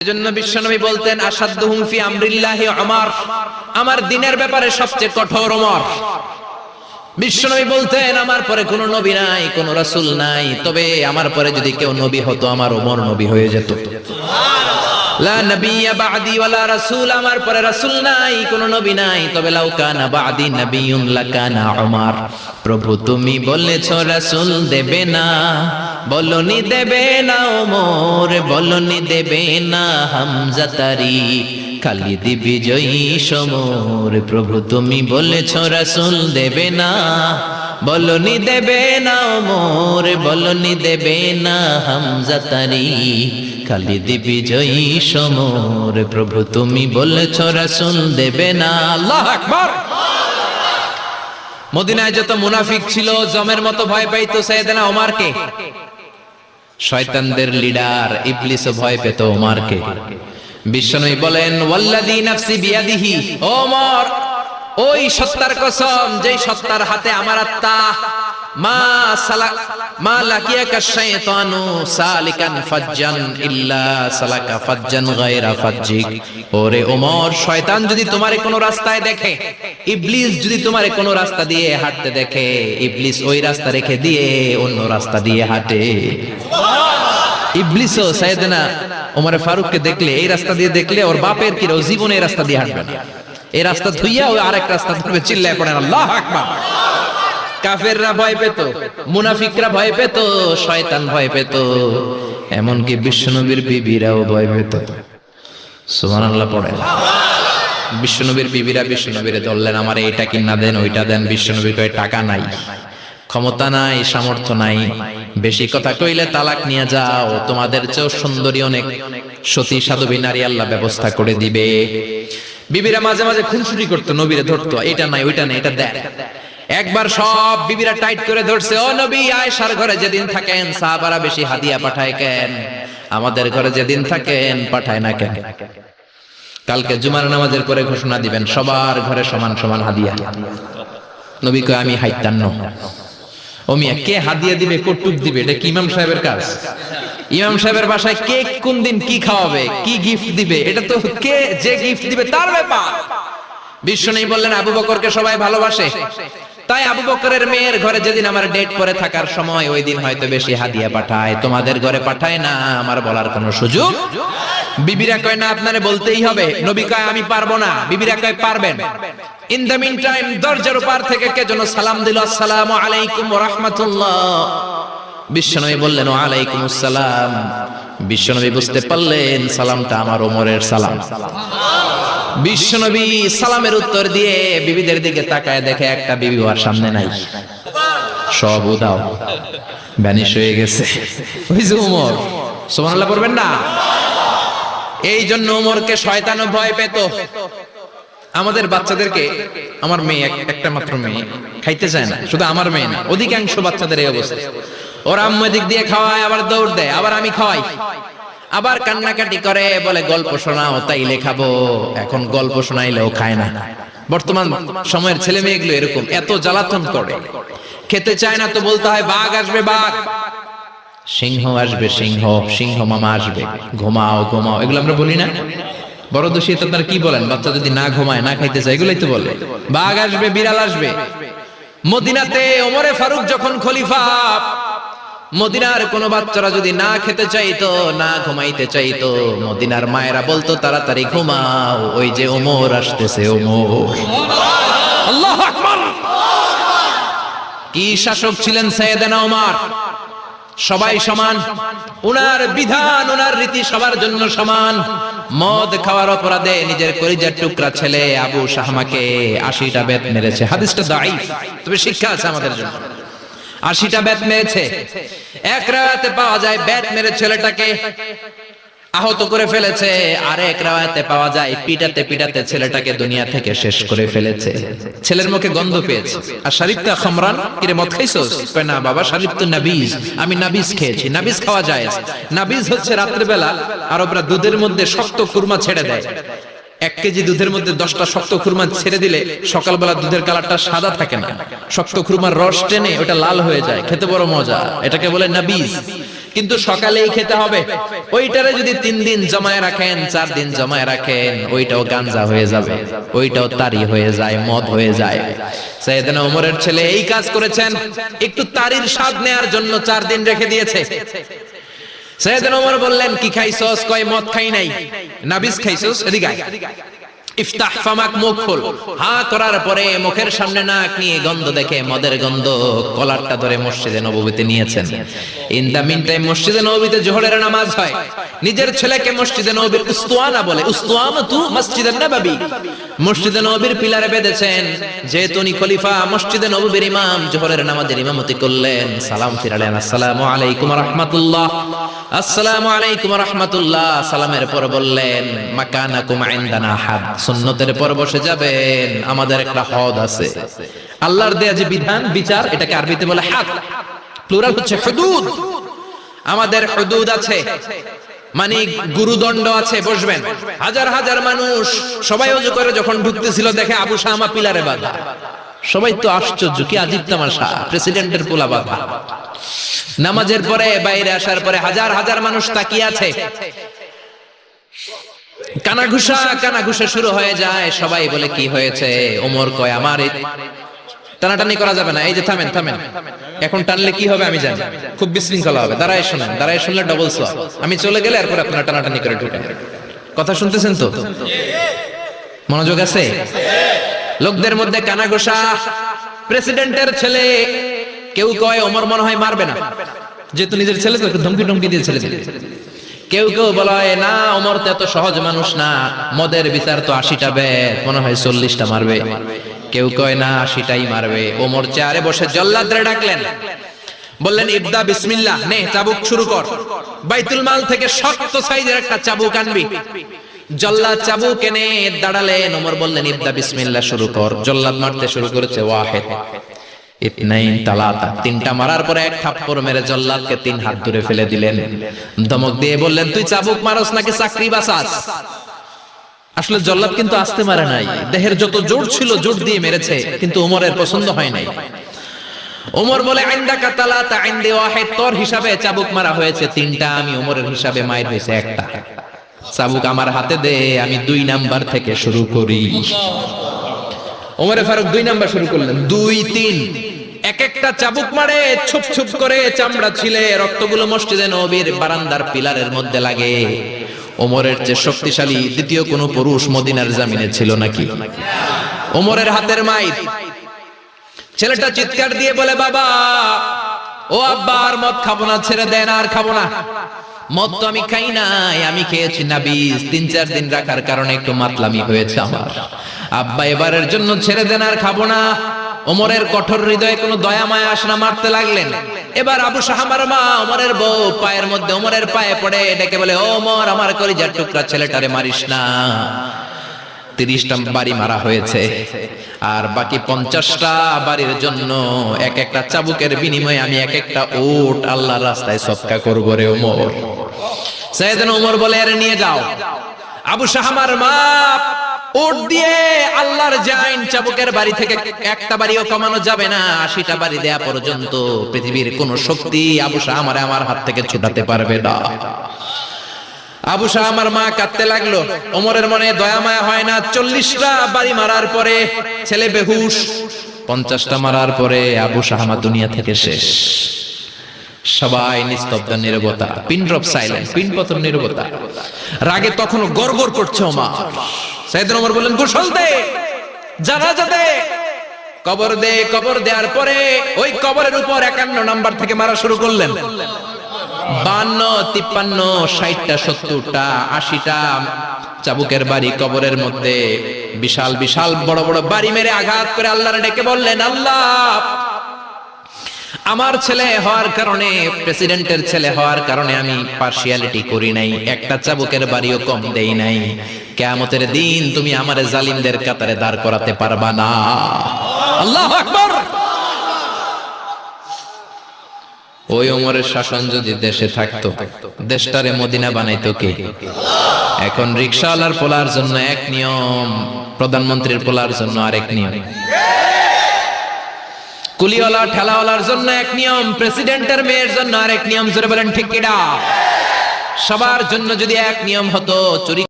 এজন্য বিশ্বনবী বলতেন আসাদুহুম ফি আমরিল্লাহি উমর, আমার দ্বীনের ব্যাপারে সবচেয়ে কঠোর ওমর। বিশ্বনবী বলতেন আমার পরে কোনো নবী নাই, কোনো রাসূল নাই, তবে আমার পরে যদি কেউ নবী হতো আমার ওমর নবী হয়ে যেত। লা নবিয়্যা বা'দি ওয়ালা রাসূল, আমার পরে রাসূল নাই, কোনো নবী নাই, তবে লাউ কানা বা'দি নবিয়্যুন লাকানা উমর। প্রভু তুমি বলেছ রাসূল দেবে না, বলনি দেবে না ওমর, বলনি দেবে না হামজা তারি, খালিদ বিজয়ী সমর। প্রভু তুমি বলেছ রাসূল দেবে না, বলনি দেবে না ওমর, বলনি দেবে না হামজা তারি, খালিদ বিজয়ী সমর। প্রভু তুমি বলেছ রাসূল দেবে না। আল্লাহু আকবার। মদিনায় যত মুনাফিক ছিল জমের মতো ভয় পাইতো সাইয়েদনা ওমরকে। শয়তানদের লিডার ইবলিসও ভয় পেত ওমরকে। বিশ্বনবী বলেন ওয়াল্লাযী নাফসি বিয়াদিহি, ওমর ওই সত্তার কসম যেই সত্তার হাতে আমার আত্মা, মা লাকিয়াকা শাইতানু সালিকান ফাজ্জান ইল্লা সালাকা ফাজ্জান গায়রা ফাজ্জিক। ওরে ওমর, শয়তান যদি তোমারে কোনো রাস্তায় দেখে, ইবলিস যদি তোমারে কোনো রাস্তা দিয়ে হাঁটতে দেখে, ইবলিস ওই রাস্তা রেখে দিয়ে অন্য রাস্তা দিয়ে হাঁটে। ইবলিসও সাইয়েদনা ওমর ফারুককে দেখলে, এই রাস্তা দিয়ে দেখলে ওর বাপের কি ও জীবনে এই রাস্তা দিয়ে হাঁটবে না, এই রাস্তা ধুইয়া ওই আরেক রাস্তা ধরবে, চিল্লায় পড়েন আল্লাহু আকবার। কাফেররা ভয় পেত, মুনাফিকরা ভয় পেত, শয়তান ভয় পেত, এমনকি বিশ্বনবীর বিবিরাও ভয় পেত। সুবহানাল্লাহ পড়েন। বিশ্বনবীর বিবিরা বিশ্বনবীরে ধরলেন আমার এইটা কিনা দেন, ওইটা দেন। বিশ্বনবী কয় টাকা নাই, ক্ষমতা নাই, সামর্থ্য নাই, বেশি কথা কইলে তালাক নিয়ে যাও, তোমাদের চেয়েও সুন্দরী অনেক সতী সাধবী নারী আল্লাহ ব্যবস্থা করে দিবে। বিবিরা মাঝে মাঝে খুনসুটি করতো, নবীরে ধরতো, এটা নাই ওইটা নাই, এটা দেন। একবার সব বিবিরা টাইট করে ধরছে, ও নবী আয়েশার ঘরে যেদিন থাকেন সাহাবারা বেশি হাদিয়া পাঠায় কেন, আমাদের ঘরে যেদিন থাকেন পাঠায় না কেন? কালকে জুমার নামাজের পরে ঘোষণা দিবেন সবার ঘরে সমান সমান হাদিয়া। নবী কয় আমি হাইতান্ন। ও মিয়া, কে হাদিয়া দিবে, কটুক দিবে, এটা কি ইমাম সাহেবের কাজ? ইমাম সাহেবের বাসায় কে কোন দিন কি খাওয়াবে, কি গিফট দিবে, এটা তো কে যে গিফট দিবে তার ব্যাপার। বিশ্বনবী বললেন আবু বকরকে সবাই ভালোবাসে, তাই আবু বকরের মেয়ের ঘরে যেদিন আমার ডেট পরে থাকার সময় ওই দিন হয়তো বেশি হাদিয়া পাঠায়, তোমাদের ঘরে পাঠায় না, আমার বলার কোনো সুযোগ। বিবিরা কয় না আপনারে বলতেই হবে। নবী কয় আমি পারবো না, বিবিরা কয় পারবেন। ইন দ্য মিন টাইম দরজার উপর থেকে কে যেন সালাম দিল, আসসালামু আলাইকুম ওয়া রাহমাতুল্লাহ। বিশ্বনবী বললেন ওয়া আলাইকুমুস সালাম। বিশ্বনবী বুঝতে পারলেন সালামটা আমার ওমরের সালাম। বিশ্বনবী সালামের উত্তর দিয়ে বিবিদের দিকে তাকায়, দেখে একটা বিবি ওর সামনে নাই, সব উদাও, ভ্যানিশ হয়ে গেছে। ওই যে ওমর, সুবহানাল্লাহ পড়বেন না? এই জন্য ওমরকে শয়তানও ভয় পেত। আমাদের বাচ্চাদেরকে, আমার মেয়ে একটা মাত্র মেয়ে, খাইতে চায় না, শুধু আমার মেয়ে না, অধিকাংশ বাচ্চাদের এই অবস্থা। ওরা আম্মা দিক দিয়ে খাওয়ায়, আবার দৌড় দেয়, আবার আমি খাওয়াই, আবার কান্নাকাটি করে, বলে গল্প শোনাও, তাইলে খাবো। এখন গল্প শোনাইলেও খায় না। বর্তমান সময়ের ছেলে মেয়েগুলো এরকম, এত জ্বালাতন করে, খেতে চায় না তো বলতে হয় বাঘ আসবে, বাঘ, সিংহ আসবে, সিংহ, সিংহ মামা আসবে, ঘুমাও ঘুমাও, এগুলো আমরা বলি না? বড় দোষী তো আপনারা কি বলেন? বাচ্চা যদি না ঘুমায়, না খাইতে চায়, এগুলোই তো বলে। বাঘ আসবে, বিড়াল আসবে। মদিনাতে ওমরে ফারুক যখন খলিফা, মদিনার কোন বাচ্চারা যদি না খেতে চাইতো, না ঘুমাইতে চাইতো, মদিনার মায়েরা বলতো তাড়াতাড়ি ঘুমাও, ওই যে ওমর আসতেছে, ওমর। আল্লাহু আকবার। কি শাসক ছিলেন সাইয়েদনা ওমর! সবাই সমান, উনার বিধান, উনার রীতি সবার জন্য সমান। মদ খাওয়ার অপরাধে নিজের কলিজার টুকরা ছেলে আবু শাহমাকে 80টা বেত মেরেছে। হাদিসটা দাঈফ, তবে শিক্ষা আছে আমাদের জন্য। 80টা বেত মেরেছে। এক রাতে পাওয়া যায় বেত মেরে ছেলেটাকে আহত করে ফেলেছে, আর এক রাতে পাওয়া যায় পিটাতে পিটাতে ছেলেটাকে দুনিয়া থেকে শেষ করে ফেলেছে। ছেলের মুখে গন্ধ পেয়েছে। আর শরীফতা খামরান, কিরে মদ খাইছস? কয় না বাবা, শরীফ তো নাবিজ, আমি নাবিজ খেয়েছি। নাবিজ খাওয়া যায়। নাবিজ হচ্ছে রাতের বেলা আরবরা দুধের মধ্যে শক্ত খুরমা ছেড়ে দেয়। 1 কেজি দুধের মধ্যে 10টা শক্ত খুরমা ছেড়ে দিলে সকালবেলা দুধের কালারটা সাদা থাকে না, শক্ত খুরমার রস টেনে ওটা লাল হয়ে যায়, খেতে বড় মজা। এটাকে বলে নাবিজ। কিন্তু সকালেই খেতে হবে। ওইটারে যদি 3 দিন জমায় রাখেন, 4 দিন জমায় রাখেন, ওইটাও গাঞ্জা হয়ে যাবে, ওইটাও তারি হয়ে যায়, মদ হয়ে যায়। সাইয়েদনা ওমরের ছেলে এই কাজ করেছেন, একটু তারির স্বাদ নেয়ার জন্য 4 দিন রেখে দিয়েছে। সাইয়েদনা ওমর বললেন, কি খাইছস? কয় মদ খাই নাই। নাবিস খাইছস? এদিকে আয়। ইফতাহ ফামাক, মুখ খোল। হা করার পরে মুখের সামনে নাক নিয়ে গন্ধ দেখে মদের গন্ধ, কলারটা ধরে মসজিদে নববীতে নিয়েছেন। ইন দা মিন টাইম মসজিদে নববীতে জোহরের নামাজ হয়। নিজের ছেলেকে মসজিদে নববীর উস্তুয়ানা বলে, উস্তুয়ানাতু মসজিদুন নববী, মসজিদে নববীর পিলারে বেঁধেছেন। যেহেতু উনি খলিফা, মসজিদে নববীর ইমাম, জোহরের নামাজের ইমামতি করলেন। সালাম ফিরালেন, আসসালামু আলাইকুম ওয়া রাহমাতুল্লাহ, আসসালামু আলাইকুম ওয়া রাহমাতুল্লাহ। সালামের পর বললেন, মাকানাকুম ইনদানা হাদ, সুন্নতের পর বসে যাবেন, আমাদের একটা হদ আছে। আল্লাহর দেয়া যে বিধান, বিচার, এটাকে আরবিতে বলে হাদ, প্লুরাল হচ্ছে হুদুদ। আমাদের হুদুদ আছে, মানে গুরুদণ্ড আছে, বসবেন। হাজার হাজার মানুষ সবাই ওযু করে যখন ঢুকতেছিল, দেখে আবু শামা পিলারে বাঁধা। সবাই তো আশ্চর্য, কি আজীব তামাশা, প্রেসিডেন্টের পোলা বাঁধা। নামাজের পরে বাইরে আসার পরে হাজার হাজার মানুষ তাকিয়ে আছে। কানাঘুষা শুরু হয়ে যায়। সবাই বলে, কি হয়েছে? ওমর কয়, আমার টানাটানি করা যাবে না। এই যে থামেন থামেন, এখন টানলে কি হবে আমি জানি, খুব বিশৃঙ্খলা হবে। দাঁড়ায় শোনেন, দাঁড়ায় শুনলে ডবল সোয়াব। আমি চলে গেলে এরপর আপনারা টানাটানি করে ঢুকেন। কথা শুনতেছেন তো? মনোযোগ আছে? লোকদের মধ্যে কানাঘুষা। প্রেসিডেন্টের ছেলে, কেউ কয় ওমর মনে হয় মারবে না, যেহেতু নিজের ছেলে তো একটু ধমকি টমকি দিয়ে ছেলে দিলে। কেউ কেউ বলে, না ওমর তো এত সহজ মানুষ না, মদের বিচার তো 80টা বেদ, মনে হয় 40টা মারবে। কেউ কয় না, 80টাই মারবে। ওমর চেয়ারে বসে জল্লাদরে ডাকলেন, বললেন, ইবদা বিসমিল্লাহ, নে চাবুক শুরু কর। বাইতুল মাল থেকে শক্ত সাইজের একটা চাবুক আনবি। জল্লাদ চাবুক এনে দাঁড়ালেন। ওমর বললেন, ইবদা বিসমিল্লাহ, শুরু কর। জল্লাদ মারতে শুরু করেছে। ওয়াহিদ, ইতনাইন, তালাতা, 3টা মারার পরে এক থাপ্পড় মেরে জল্লাদকে 3 হাত দূরে ফেলে দিলেন। ধমক দিয়ে বললেন, তুই চাবুক মারস নাকি চাকরি বাসাস? আসলে জল্লাদ কিন্তু আস্তে মারে নাই, দেহের যত জোর ছিল জোর দিয়ে মেরেছে, কিন্তু ওমরের পছন্দ হয় নাই। ওমর বলে, আইন্দাকা তালাতা আইন্দি ওয়াহিদ, তোর হিসাবে চাবুক মারা হয়েছে 3টা, আমি ওমরের হিসাবে মাইর হয়েছে 1টা। চাবুক আমার হাতে দে, আমি 2 নাম্বার থেকে শুরু করি। ওমরে ফারুক 2 নাম্বার শুরু করলেন। 2, 3, এক একটা চাবুক মারে, ছুপ ছুপ করে চামড়া ছিলে, রক্তগুলো মসজিদে নববীর বারান্দার পিলারের মধ্যে লাগে। ওমরের যে শক্তিশালী দ্বিতীয় কোন পুরুষ মদিনার জমিনে ছিল নাকি? ওমরের হাতের মাইর। ছেলেটা চিৎকার দিয়ে বলে, বাবা, ও আব্বা, আর মদ খাবো না, ছেড়ে দেন, আর খাবো না। মদ তো আমি খাই নাই, আমি খেয়েছি নাবিস, 3-4 দিন রাখার কারণে একটু মাতলামি হয়েছে আমার। আব্বা, এবারের জন্য ছেড়ে দেন, আর খাবো না। ওমরের কঠোর হৃদয়ে কোনো দয়া মায়া আসে না, মারতে লাগলেন। এবার আবু শাহামার মা, ওমরের বউ, পায়ের মধ্যে ওমরের পায়ে পড়ে ডেকে বলে, ওমর, আমার কলিজার টুকরা ছেলেটারে মারিস না। 30টা বাড়ি মারা হয়েছে, আর বাকি 50টা বাড়ির জন্য এক একটা চাবুকের বিনিময়ে আমি এক একটা উট আল্লাহর রাস্তায় সদকা করব রে ওমর। সাইয়েদনা ওমর বলে, আরে নিয়ে যাও। আবু শাহামার মা উট দিয়ে আল্লাহর যে আইন, চাবুকের বাড়ি থেকে একটা বাড়িও কমানো যাবে না, 80টা বাড়ি দেয়া পর্যন্ত পৃথিবীর কোন শক্তি আবু শাহামারে আমার হাত থেকে ছুটাতে পারবে না। আবু শাহামার মা কাঁদতে লাগলো। ওমরের মনে দয়া মায়া হয় না। 40টা বাড়ি মারার পরে ছেলে বেহুশ, 50টা মারার পরে আবু শাহামা দুনিয়া থেকে শেষ। সবাই নিস্তব্ধ নীরবতা, পিন ড্রপ সাইলেন্স, পিন পতন নীরবতা। রাগে তখনও গড়গড় করছে ওমর। সাইয়েদনা ওমর বললেন, গোসল দে, জানাজা দে, কবর দে। কবর দেওয়ার পরে ওই কবরের উপর 51 নাম্বার থেকে মারা শুরু করলেন। 52, 53, 60টা, 70টা, 80টা চাবুকের বাড়ি কবরের মধ্যে, বিশাল বিশাল বড় বড় বাড়ি মেরে আঘাত করে আল্লাহর ডেকে বললেন, আল্লাহ, আমার ছেলে হওয়ার কারণে, প্রেসিডেন্টের ছেলে হওয়ার কারণে আমি পার্সিয়ালিটি করি নাই, একটা চাবুকের বাড়িও কম দেই নাই। কিয়ামতের দিন তুমি আমারে জালিমদের কাতারে দাঁড় করাতে পারবা না। আল্লাহু আকবার। ওই ওমরের শাসন যদি দেশে থাকতো, দেশটারে মদিনা বানাইতো কে? এখন রিকশাওয়ালার পোলার জন্য এক নিয়ম, প্রধানমন্ত্রীর পোলার জন্য আরেক নিয়ম। কুলিওয়ালা ঠেলাওয়ালার জন্য এক নিয়ম, প্রেসিডেন্টের মেয়ের জন্য আরেক নিয়ম। জোরে বলেন ঠিক কিনা? সবার জন্য যদি এক নিয়ম হতো, চুরি